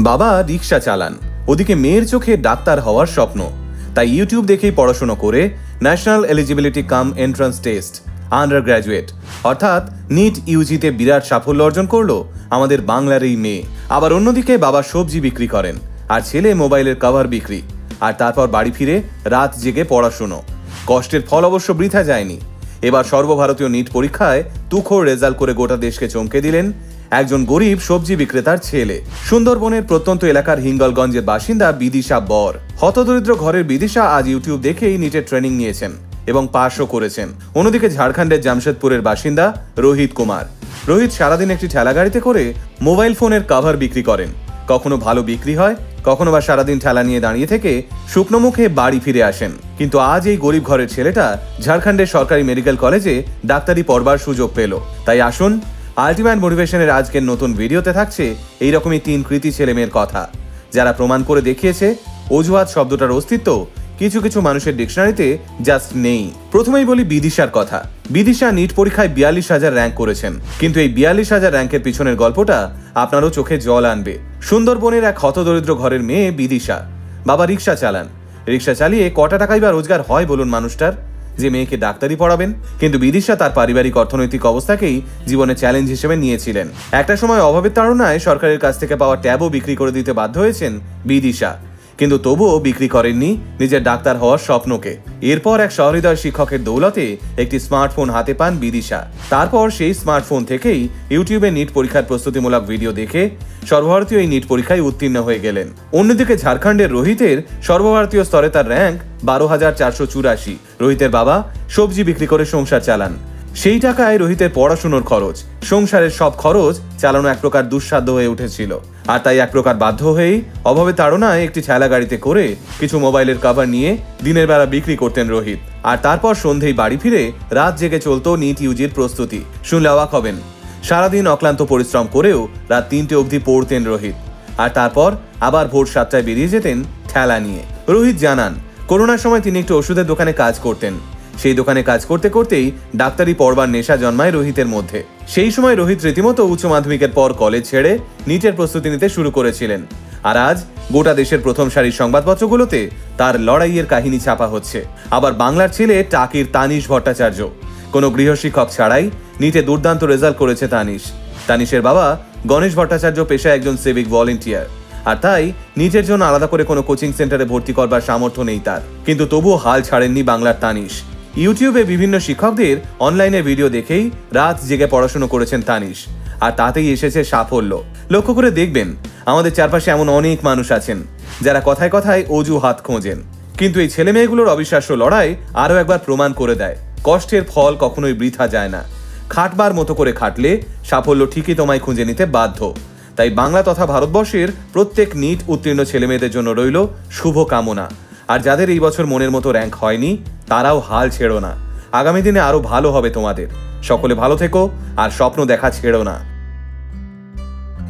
বাবা রিক্সা চালান, ওদিকে মেয়ের চোখে ডাক্তার হওয়ার স্বপ্ন। তাই ইউটিউব দেখেই পড়াশোনা করে ন্যাশনাল এলিজিবিলিটি কাম এন্ট্রান্স টেস্ট আন্ডার গ্র্যাজুয়েট অর্থাৎ নিট ইউজিতে বিরাট সাফল্য অর্জন করলো আমাদের বাংলার এই মেয়ে। আবার অন্যদিকে বাবা সবজি বিক্রি করেন আর ছেলে মোবাইলের কভার বিক্রি, আর তারপর বাড়ি ফিরে রাত জেগে পড়াশুনো। কষ্টের ফল অবশ্য বৃথা যায়নি। এবার সর্বভারতীয় নিট পরীক্ষায় তুখোড় রেজাল্ট করে গোটা দেশকে চমকে দিলেন একজন গরিব সবজি বিক্রেতার ছেলে। সুন্দরবনের প্রত্যন্ত এলাকার হিঙ্গলগঞ্জের বাসিন্দা বিদিশা বর। হতদরিদ্র ঘরের বিদিশা আজ ইউটিউব দেখেই নিটের ট্রেনিং নিয়েছেন এবং পাশও করেছেন। অন্যদিকে ঝাড়খণ্ডের জামশেদপুরের বাসিন্দা রোহিত কুমার। রোহিত সারাদিন একটি ঠেলা গাড়িতে করে মোবাইল ফোনের কভার বিক্রি করেন। কখনো ভালো বিক্রি হয়, কখনো বা সারাদিন ঠেলা নিয়ে দাঁড়িয়ে থেকে শুকনো মুখে বাড়ি ফিরে আসেন। কিন্তু আজ এই গরিব ঘরের ছেলেটা ঝাড়খণ্ডের সরকারি মেডিকেল কলেজে ডাক্তারি পড়বার সুযোগ পেল। তাই আসুন, আলটিমেট মোটিভেশনের আজকের নতুন ভিডিওতে থাকছে এইরকমই 3 কৃতি ছেলেমেয়ের কথা, যারা প্রমাণ করে দেখিয়েছে অজুহাত শব্দটার অস্তিত্ব কিছু কিছু মানুষের ডিকশনারিতে জাস্ট নেই। প্রথমেই বলি বিদিশার কথা। বিদিশা নিট পরীক্ষায় 42,000 র্যাঙ্ক করেছেন, কিন্তু এই 42,000 র্যাঙ্কের পিছনের গল্পটা আপনারও চোখে জল আনবে। সুন্দরবনের এক হতদরিদ্র ঘরের মেয়ে বিদিশা। বাবা রিক্সা চালান। রিক্সা চালিয়ে কটা টাকাই বা রোজগার হয় বলুন মানুষটার, যে মেয়েকে ডাক্তারি পড়াবেন? কিন্তু বিদিশা তার পারিবারিক অর্থনৈতিক অবস্থাকেই জীবনে চ্যালেঞ্জ হিসেবে নিয়েছিলেন। একটা সময় অভাবের তাড়নায় সরকারের কাছ থেকে পাওয়া ট্যাবও বিক্রি করে দিতে বাধ্য হয়েছেন বিদিশা, কিন্তু তবুও বিক্রি করেননি নিজের ডাক্তার হওয়ার স্বপ্নকে। এরপর এক সহৃদয় শিক্ষকের দৌলতে একটি স্মার্টফোন হাতে পান বিদিশা। তারপর সেই স্মার্টফোন থেকেই ইউটিউবে নিট পরীক্ষার প্রস্তুতিমূলক ভিডিও দেখে সর্বভারতীয় এই নিট পরীক্ষায় উত্তীর্ণ হয়ে গেলেন। অন্যদিকে ঝাড়খণ্ডের রোহিতের সর্বভারতীয় স্তরে তার র্যাঙ্ক 12,484। রোহিতের বাবা সবজি বিক্রি করে সংসার চালান। সেই টাকায় রোহিতের পড়াশুনোর খরচ, সংসারের সব খরচ চালানো এক প্রকার দুঃসাধ্য হয়ে উঠেছিল। আর তাই এক প্রকার বাধ্য হয়েই অভাবে তাড়নায় একটি ঠেলা গাড়িতে করে কিছু মোবাইলের কভার নিয়ে দিনের বেলা বিক্রি করতেন রোহিত। আর তারপর সন্ধেই বাড়ি ফিরে রাত জেগে চলতো নিট ইউজির প্রস্তুতি। শুনলে অবাক হবেন, সারাদিন অক্লান্ত পরিশ্রম করেও রাত 3টে অবধি পড়তেন রোহিত। আর তারপর আবার ভোর 7টায় বেরিয়ে যেতেন ঠেলা নিয়ে। রোহিত জানান, করোনার সময় তিনি একটু ওষুধের দোকানে কাজ করতেন। সেই দোকানে কাজ করতে করতেই ডাক্তারি পড়বার নেশা জন্মায় রোহিতের মধ্যে। সেই সময় রোহিত রীতিমতো উচ্চ মাধ্যমিকের পর কলেজ ছেড়ে নিটের প্রস্তুতি নিতে শুরু করেছিলেন। আর আজ গোটা দেশের প্রথম সারির সংবাদপত্রগুলোতে তার লড়াইয়ের কাহিনী ছাপা হচ্ছে। আবার বাংলার ছেলে টাকির তানিশ ভট্টাচার্য। কোনো গৃহশিক্ষক ছাড়াই নিটে দুর্দান্ত রেজাল্ট করেছে তানিশ। তানিশের বাবা গণেশ ভট্টাচার্য পেশায় একজন সিভিক ভলেন্টিয়ার, আর তাই নিটের জন্য আলাদা করে কোনো কোচিং সেন্টারে ভর্তি করবার সামর্থ্য নেই তার। কিন্তু তবুও হাল ছাড়েননি বাংলার তানিশ। ইউটিউবে বিভিন্ন শিক্ষকদের অনলাইনে ভিডিও দেখেই রাত জেগে পড়াশোনা করেছেন তানিশ, আর তাতেই এসেছে সাফল্য। লক্ষ্য করে দেখবেন, আমাদের চারপাশে এমন অনেক মানুষ আছেন যারা কথায় কথায় অজুহাত খোঁজেন, কিন্তু এই ছেলে মেয়েগুলোর অবিশ্বাস্য লড়াই আরও একবার প্রমাণ করে দেয় কষ্টের ফল কখনোই বৃথা যায় না। খাটবার মতো করে খাটলে সাফল্য ঠিকই তোমায় খুঁজে নিতে বাধ্য। তাই বাংলা তথা ভারতবর্ষের প্রত্যেক নিট উত্তীর্ণ ছেলেমেয়েদের জন্য রইল শুভ কামনা। আর যাদের এই বছর মনের মতো র্যাঙ্ক হয়নি, তারাও হাল ছেড়ো না। আগামী দিনে আরো ভালো হবে তোমাদের। সকলে ভালো থেকো আর স্বপ্ন দেখা ছেড়ো না।